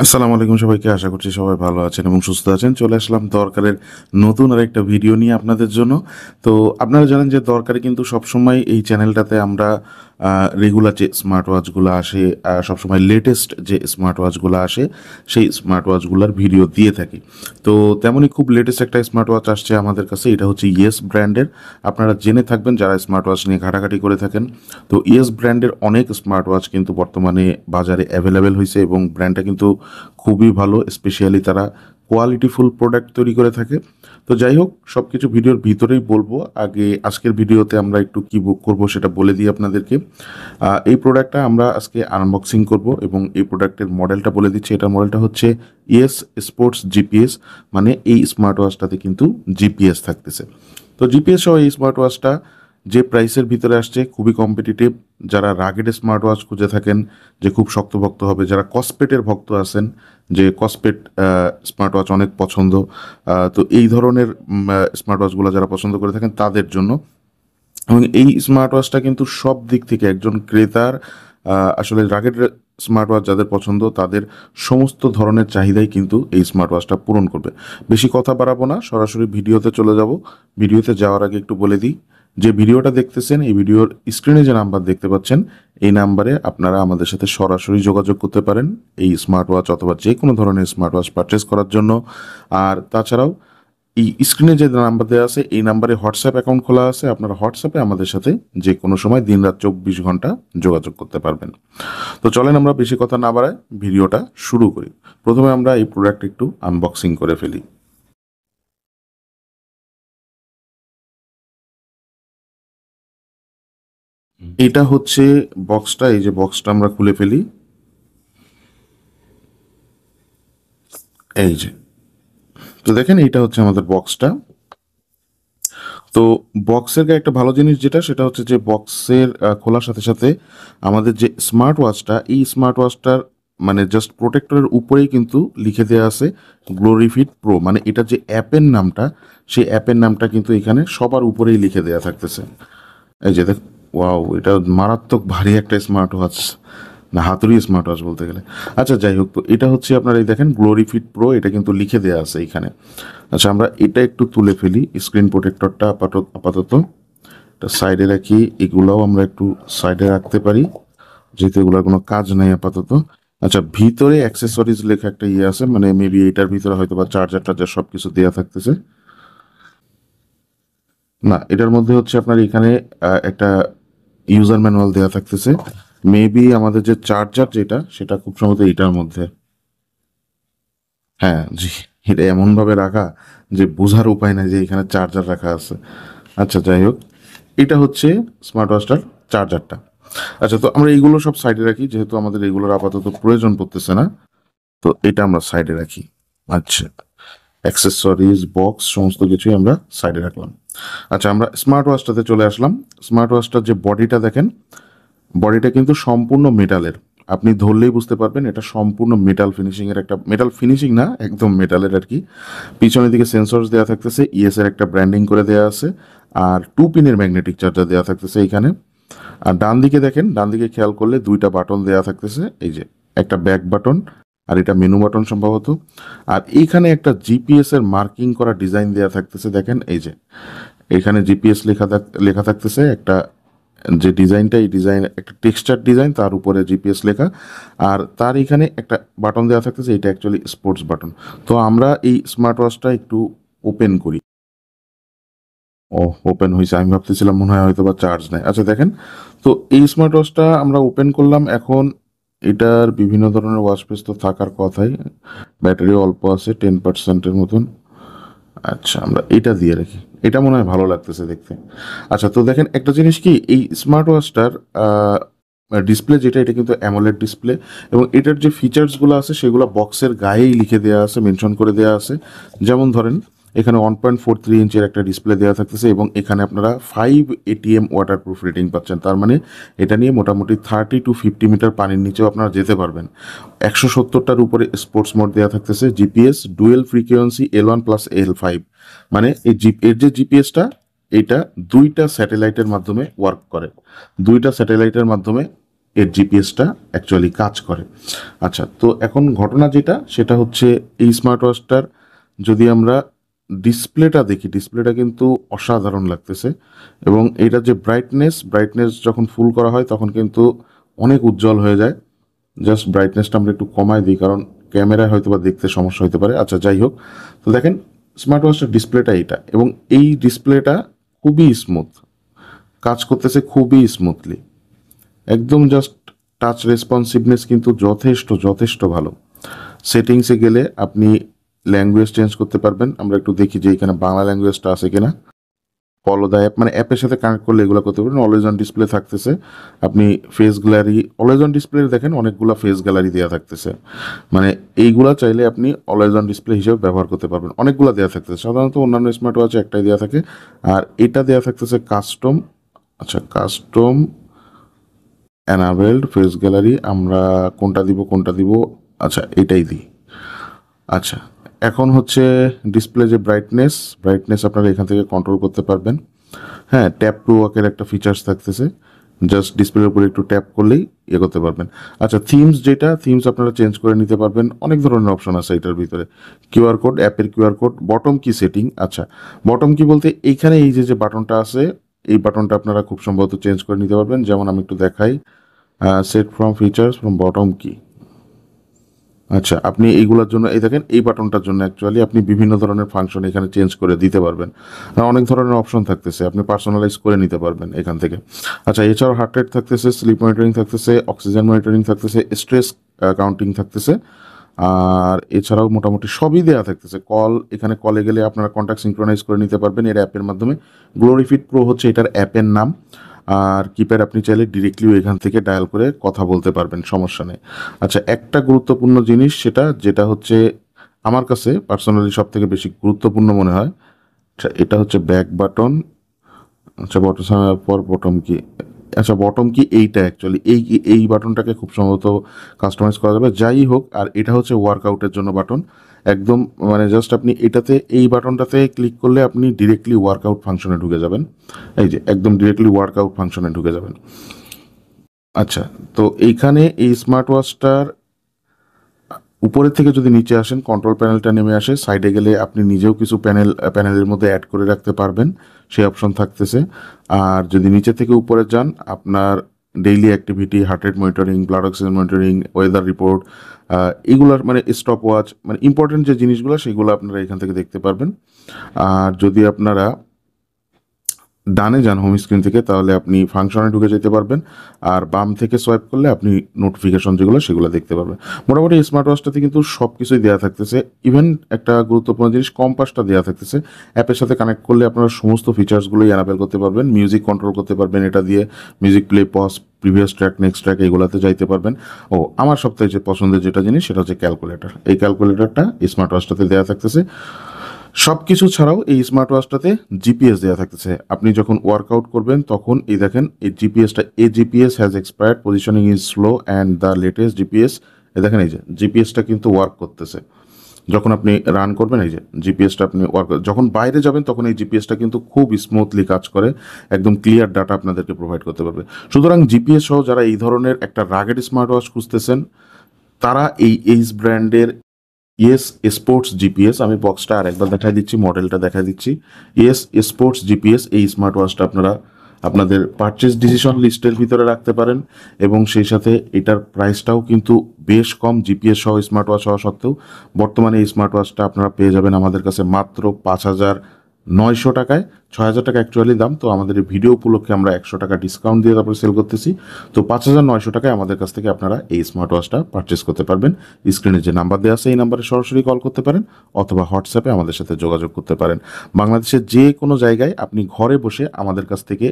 আসসালামু আলাইকুম সবাইকে। আশা করছি সবাই ভালো আছেন এবং সুস্থ আছেন। চলে আসলাম দরকারের নতুন আরেকটা ভিডিও নিয়ে আপনাদের জন্য। তো আপনারা জানেন যে দরকারে কিন্তু সবসময় এই চ্যানেলটাতে আমরা রেগুলার যে স্মার্ট ওয়াচগুলো আসে, সবসময় লেটেস্ট যে স্মার্ট ওয়াচগুলো আসে সেই স্মার্ট ওয়াচগুলোর ভিডিও দিয়ে থাকি। তো তেমনই খুব লেটেস্ট একটা স্মার্ট ওয়াচ আসছে আমাদের কাছে। এটা হচ্ছে ইয়েস ব্র্যান্ডের। আপনারা জেনে থাকবেন যারা স্মার্ট ওয়াচ নিয়ে ঘাটাঘাটি করে থাকেন। তো ইয়েস ব্র্যান্ডের অনেক স্মার্ট ওয়াচ কিন্তু বর্তমানে বাজারে অ্যাভেলেবেল হয়েছে এবং ব্র্যান্ডটা কিন্তু খুবই ভালো। স্পেশালি তারা কোয়ালিটিফুল প্রোডাক্ট তৈরি করে থাকে। তো যাই হোক, সব কিছু ভিডিওর ভিতরেই বলবো। আগে আজকের ভিডিওতে আমরা একটু কি বুক করব সেটা বলে দিই আপনাদেরকে। এই প্রোডাক্টটা আমরা আজকে আনবক্সিং করব এবং এই প্রোডাক্টের মডেলটা বলে দিচ্ছি। এটার মডেলটা হচ্ছে ইয়েস স্পোর্টস জিপিএস। মানে এই স্মার্ট ওয়াচটাতে কিন্তু জিপিএস থাকতেছে। তো জিপিএস সহ এই স্মার্ট ওয়াচটা যে প্রাইসের ভিতরে আসছে খুবই কম্পিটিটিভ। যারা রাগেড স্মার্ট ওয়াচ খুঁজে থাকেন, যে খুব শক্তভক্ত হবে, যারা কসপেটের ভক্ত আছেন, যে কসপেট স্মার্ট ওয়াচ অনেক পছন্দ, তো এই ধরনের স্মার্ট ওয়াচগুলো যারা পছন্দ করে থাকেন তাদের জন্য। এবং এই স্মার্ট ওয়াচটা কিন্তু সব দিক থেকে একজন ক্রেতার আসলে রাগের স্মার্ট ওয়াচ যাদের পছন্দ তাদের সমস্ত ধরনের চাহিদাই কিন্তু এই স্মার্ট ওয়াচটা পূরণ করবে। বেশি কথা বাড়াবো না, সরাসরি ভিডিওতে চলে যাব। ভিডিওতে যাওয়ার আগে একটু বলে দিই, যে ভিডিওটা দেখতেছেন এই ভিডিওর স্ক্রিনে যে নাম্বার দেখতে পাচ্ছেন এই নাম্বারে আপনারা আমাদের সাথে সরাসরি যোগাযোগ করতে পারেন এই স্মার্ট ওয়াচ অথবা যে কোনো ধরনের স্মার্ট ওয়াচ পারচেস করার জন্য। আর তাছাড়াও এই স্ক্রিনে যে নাম্বার দেওয়া আছে এই নাম্বারে হোয়াটসঅ্যাপ অ্যাকাউন্ট খোলা আছে। আপনারা হোয়াটসঅ্যাপে আমাদের সাথে যে কোনো সময় দিনরাত 24 ঘন্টা যোগাযোগ করতে পারবেন। তো চলেন আমরা বেশি কথা না বাড়ায় ভিডিওটা শুরু করি। প্রথমে আমরা এই প্রোডাক্ট একটু আনবক্সিং করে ফেলি। এটা হচ্ছে বক্সটা। এই যে বক্সটা আমরা খুলে ফেলি। এই যে, তো দেখেন এইটা হচ্ছে আমাদের বক্সটা। তো বক্সের গায়ে একটা ভালো জিনিস যেটা, সেটা হচ্ছে যে বক্সের খোলার সাথে সাথে আমাদের যে স্মার্ট ওয়াচটা, এই স্মার্ট ওয়াচটার মানে জাস্ট প্রোটেক্টরের উপরেই কিন্তু লিখে দেওয়া আছে গ্লোরিফিট প্রো। মানে এটা যে অ্যাপের নামটা, সেই অ্যাপের নামটা কিন্তু এখানে সবার উপরেই লিখে দেওয়া থাকতেছে। এই যে দেখ, ওয়াও, এটা মারাত্মক ভারী একটা স্মার্ট ওয়াচ, না হাতুড়ি স্মার্ট ওয়াচ বলতে গেলে। আচ্ছা যাই হোক, তো এটা হচ্ছে আপনার এই দেখেন গ্লোরিফিট প্রো, এটা কিন্তু লিখে দেওয়া আছে এখানে। আচ্ছা আমরা এটা একটু তুলে ফেলি, স্ক্রিন প্রোটেক্টরটা আপাতত এটা সাইডে রাখি। এগুলাও আমরা একটু সাইডে রাখতে পারি যেহেতু এগুলোর কোনো কাজ নাই আপাতত। আচ্ছা, ভিতরে অ্যাক্সেসরিজ লেখা একটা ইয়ে আছে, মানে মেবি এটার ভিতরে হয়তো বা চার্জার টার্জার সব কিছু দেওয়া থাকতেছে। না, এটার মধ্যে হচ্ছে আপনার এখানে একটা ইউজার ম্যানুয়াল দেওয়া থাকতেছে। মেবি আমাদের যে চার্জার যেটা, সেটা খুব সম্ভবত এটার মধ্যে। হ্যাঁ জি, এটা এমনভাবে রাখা যে বোঝার উপায় নাই যে এখানে চার্জার রাখা আছে। আচ্ছা যাই হোক, এটা হচ্ছে স্মার্ট ওয়াচটার চার্জারটা। আচ্ছা, তো আমরা এইগুলো সব সাইডে রাখি যেহেতু আমাদের এগুলোর আপাতত প্রয়োজন পড়তেছে না। তো এটা আমরা সাইডে রাখি। আচ্ছা, অ্যাক্সেসরিজ বক্স সমস্ত কিছুই আমরা সাইডে রাখলাম। আচ্ছা, আমরা স্মার্ট ওয়াচটাতে চলে আসলাম। স্মার্ট ওয়াচটার যে বডিটা দেখেন, বডিটা কিন্তু সম্পূর্ণ মেটালের। আপনি ধরলেই বুঝতে পারবেন এটা সম্পূর্ণ মেটাল ফিনিশিং এর, একটা মেটাল ফিনিশিং না, একদম মেটালের আর কি। পিছনের দিকে সেন্সর দেওয়া থাকতেছে, ইএস এর একটা ব্র্যান্ডিং করে দেওয়া আছে। আর 2 পিনের ম্যাগনেটিক চার্জার দেওয়া থাকতেছে এখানে। আর ডান দিকে দেখেন, ডান দিকে খেয়াল করলে দুইটা বাটন দেওয়া থাকতেছে। এই যে একটা ব্যাক বাটন আর এটা মেনু বাটন সম্ভবত। আর এইখানে একটা জিপিএস এর মার্কিং করা ডিজাইন দেওয়া থাকতেছে। দেখেন এই যে এখানে জিপিএস লেখা থাকতেছে একটা, যে ডিজাইনটা, এই ডিজাইন একটা টেক্সচার ডিজাইন, তার উপরে জিপিএস লেখা। আর তার এখানে একটা বাটন দেওয়া থাকতেছে, এটা অ্যাকচুয়ালি স্পোর্টস বাটন। তো আমরা এই স্মার্ট ওয়াচটা একটু ওপেন করি। ও, ওপেন হয়েছে। আমি ভাবতেছিলাম মনে হয় হয়তো বা চার্জ নেই। আচ্ছা দেখেন, তো এই স্মার্ট ওয়াচটা আমরা ওপেন করলাম। এখন এটার বিভিন্ন ধরনের ওয়াচ পেস তো থাকার কথাই, ব্যাটারি অল্প আছে 10%-এর মতন। আচ্ছা আমরা এটা দিয়ে রাখি, এটা মনে হয় ভালো লাগতেছে দেখতে। আচ্ছা, তো দেখেন একটা জিনিস কি, এই স্মার্ট ওয়াচটার ডিসপ্লে যেটা, এটা কিন্তু অ্যামোলেড ডিসপ্লে। এবং এটার যে ফিচার্সগুলো আছে সেগুলো বক্সের গায়েই লিখে দেওয়া আছে, মেনশন করে দেওয়া আছে। যেমন ধরেন এখানে 1.43 ইঞ্চের একটা ডিসপ্লে দেওয়া থাকতেছে এবং এখানে আপনারা 5 ATM ওয়াটারপ্রুফ রেটিং পাচ্ছেন। তার মানে এটা নিয়ে মোটামুটি 30 to 50 মিটার পানির নিচেও আপনারা যেতে পারবেন। 170টার উপরে স্পোর্টস মোড দেওয়া থাকতেছে। GPS dual frequency L1+L5। মানে এর যে জিপিএসটা, এটা দুইটা স্যাটেলাইটের মাধ্যমে ওয়ার্ক করে। দুইটা স্যাটেলাইটের মাধ্যমে এর জিপিএসটা অ্যাকচুয়ালি কাজ করে। আচ্ছা, তো এখন ঘটনা যেটা সেটা হচ্ছে এই স্মার্ট ওয়াচটার যদি আমরা ডিসপ্লেটা দেখি, ডিসপ্লেটা কিন্তু অসাধারণ লাগতেছে এবং এটা যে ব্রাইটনেস যখন ফুল করা হয় তখন কিন্তু অনেক উজ্জ্বল হয়ে যায়। জাস্ট ব্রাইটনেসটা আমরা একটু কমায় দিই, কারণ ক্যামেরায় হয়তো বা দেখতে সমস্যা হতে পারে। আচ্ছা, যাই হোক, তো দেখেন স্মার্ট ওয়াচটার ডিসপ্লেটা এইটা, এবং এই ডিসপ্লেটা খুবই স্মুথ কাজ করতেছে, খুবই স্মুথলি, একদম জাস্ট টাচ রেসপন্সিভনেস কিন্তু যথেষ্ট ভালো। সেটিংসে গেলে আপনি ল্যাঙ্গুয়েজ চেঞ্জ করতে পারবেন। আমরা একটু দেখি যে এখানে বাংলা ল্যাঙ্গুয়েজটা আছে কিনা। ফলো দ্য অ্যাপ, মানে অ্যাপের সাথে কানেক্ট করলে এগুলো করতে পারবেন। অলওয়েজ অন ডিসপ্লে থাকতেছে, আপনি face gallery, always on display দেখেন অনেকগুলো ফেস গ্যালারি দেওয়া থাকতেছে, মানে এইগুলা চাইলে আপনি অলওয়েজ অন ডিসপ্লে হিসেবে ব্যবহার করতে পারবেন। অনেকগুলো দেওয়া থাকতেছে, সাধারণত অন্যান্য স্মার্ট ওয়াচে একটাই দেওয়া থাকে, আর এটা দেওয়া থাকতেছে কাস্টম। আচ্ছা, কাস্টম অ্যানাবেলড ফেস গ্যালারি, আমরা কোনটা দিব? আচ্ছা, এটাই দিই। আচ্ছা, এখন হচ্ছে ডিসপ্লে যে ব্রাইটনেস আপনারা এখান থেকে কন্ট্রোল করতে পারবেন। হ্যাঁ, ট্যাপ টু ওয়াকের একটা ফিচার্স থাকতেছে, জাস্ট ডিসপ্লের উপরে একটু ট্যাপ করলেই করতে পারবেন। আচ্ছা, থিমস আপনারা চেঞ্জ করে নিতে পারবেন। অনেক ধরনের অপশন আছে এটার ভিতরে। কিউআর কোড, অ্যাপের কিউআর কোড, বটম কি সেটিং। আচ্ছা, বটম কি বলতে এইখানে এই যে বাটনটা আছে, এই বাটনটা আপনারা খুব সম্ভবত চেঞ্জ করে নিতে পারবেন। যেমন আমি একটু দেখাই, set from features from bottom কি। আচ্ছা, আপনি এইগুলোর জন্য এই দেখেন, এই বাটনটার জন্য অ্যাকচুয়ালি আপনি বিভিন্ন ধরনের ফাংশন এখানে চেঞ্জ করে দিতে পারবেন। আর অনেক ধরনের অপশন থাকতেছে, আপনি পার্সোনালাইজ করে নিতে পারবেন এখান থেকে। আচ্ছা, এছাড়াও হার্ট রেট থাকতেছে, স্লিপ মনিটরিং থাকতেছে, অক্সিজেন মনিটরিং থাকতেছে, স্ট্রেস কাউন্টিং থাকতেছে, আর এছাড়াও মোটামুটি সবই দেওয়া থাকতেছে। এখানে কলে গেলে আপনারা কন্ট্যাক্ট সিঙ্ক্রোনাইজ করে নিতে পারবেন এর অ্যাপের মাধ্যমে। গ্লোরিফিট প্রো হচ্ছে এটার অ্যাপের নাম, আর কিপ্যাড আপনি চাইলে ডিরেক্টলিও এখান থেকে ডায়াল করে কথা বলতে পারবেন, সমস্যা নেই। আচ্ছা, একটা গুরুত্বপূর্ণ জিনিস যেটা হচ্ছে আমার কাছে পার্সোনালি সব থেকে বেশি গুরুত্বপূর্ণ মনে হয়, আচ্ছা, এটা হচ্ছে ব্যাক বাটন। আচ্ছা, বটম পর বটম কি। আচ্ছা, বটম কি এইটা অ্যাকচুয়ালি এই বাটনটাকে খুব সম্ভবত কাস্টমাইজ করা যাবে। যাই হোক, আর এটা হচ্ছে ওয়ার্কআউটের জন্য বাটন, একদম মানে জাস্ট আপনি এই বাটনটাতে ক্লিক করলে আপনি ডিরেক্টলি ওয়ার্কআউট ফাংশনে ঢুকে যাবেন। এই যে একদম ডিরেক্টলি ওয়ার্কআউট ফাংশনে ঢুকে যাবেন। আচ্ছা, তো এইখানে এই স্মার্ট ওয়াচটার উপরের থেকে যদি নিচে আসেন, কন্ট্রোল প্যানেলটা নেমে আসে, সাইডে গেলে আপনি নিজেও কিছু প্যানেলের মধ্যে অ্যাড করে রাখতে পারবেন, সেই অপশন থাকতেছে। আর যদি নিচে থেকে উপরে যান, আপনার daily activity, heart rate monitoring, blood oxygen monitoring, weather report, এগুলোর মানে স্টপ ওয়াচ, মানে ইম্পর্টেন্ট যে জিনিসগুলো সেগুলো আপনারা এখান থেকে দেখতে পারবেন। আর যদি আপনারা ডানে যান হোম স্ক্রিন থেকে, তাহলে আপনি ফাংশনে ঢুকে যেতে পারবেন, আর বাম থেকে সোয়াইপ করলে আপনি নোটিফিকেশন যেগুলো সেগুলো দেখতে পারবেন। মোটামুটি স্মার্ট ওয়াচটাতে কিন্তু সব কিছুই দেওয়া থাকতেছে, ইভেন একটা গুরুত্বপূর্ণ জিনিস কম্পাসটা দেওয়া থাকতেছে। অ্যাপের সাথে কানেক্ট করলে আপনারা সমস্ত ফিচার্সগুলোই অ্যানাবেল করতে পারবেন। মিউজিক কন্ট্রোল করতে পারবেন এটা দিয়ে, music play, pause, previous track, next track, এইগুলোতে যাইতে পারবেন। আমার সবথেকে যে পছন্দের যেটা জিনিস সেটা হচ্ছে ক্যালকুলেটর। এই ক্যালকুলেটরটা স্মার্ট ওয়াচটাতে দেওয়া থাকতেছে। সব কিছু ছাড়াও এই স্মার্ট ওয়াচটাতে জিপিএস দেওয়া থাকতেছে। আপনি যখন ওয়ার্কআউট করবেন তখন এই দেখেন এই জিপিএসটা, এই GPS has expired, positioning is slow and the latest GPS. এই দেখেন, এই যে জিপিএসটা কিন্তু ওয়ার্ক করতেছে। যখন আপনি রান করবেন, এই যে জিপিএসটা আপনি যখন বাইরে যাবেন তখন এই জিপিএসটা কিন্তু খুব স্মুথলি কাজ করে, একদম ক্লিয়ার ডাটা আপনাদেরকে প্রোভাইড করতে পারবে। সুতরাং জিপিএস সহ যারা এই ধরনের একটা রাগেড স্মার্ট ওয়াচ খুঁজতেছেন, তারা এই এইচ ব্র্যান্ডের স্পোর্টস জিপিএস, আমি বক্সটা আর একবার দেখা দিচ্ছি, মডেলটা দেখা দিচ্ছি, স্পোর্টস জিপিএস, এই স্মার্ট ওয়াচটা আপনারা আপনাদের পারচেজ ডিসিশন লিস্টের ভিতরে রাখতে পারেন। এবং সেই সাথে এটার প্রাইসটাও কিন্তু বেশ কম, জিপিএস সহ স্মার্ট ওয়াচ হওয়া সত্ত্বেও। বর্তমানে এই স্মার্ট ওয়াচটা আপনারা পেয়ে যাবেন আমাদের কাছে মাত্র 5,900 টাকায়। 6,000 টাকা অ্যাকচুয়ালি দাম, তো আমাদের এই ভিডিও উপলক্ষে আমরা 100 টাকা ডিসকাউন্ট দিয়ে তারপরে সেল করতেছি। তো 5,900 টাকায় আমাদের কাছ থেকে আপনারা এই স্মার্ট ওয়াচটা পারচেস করতে পারবেন। স্ক্রিনে যে নাম্বার দেওয়া আছে এই নাম্বারে সরাসরি কল করতে পারেন, অথবা হোয়াটসঅ্যাপে আমাদের সাথে যোগাযোগ করতে পারেন। বাংলাদেশের যে কোনো জায়গায় আপনি ঘরে বসে আমাদের কাছ থেকে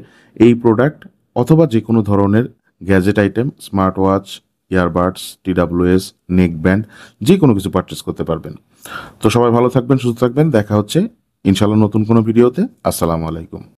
এই প্রোডাক্ট অথবা যে কোনো ধরনের gadget item, smart watch, earbuds, TWS, neck band, যে কোনো কিছু পারচেস করতে পারবেন। তো সবাই ভালো থাকবেন, সুস্থ থাকবেন, দেখা হচ্ছে ইনশাআল্লাহ নতুন কোনো ভিডিওতে। আসসালামু আলাইকুম।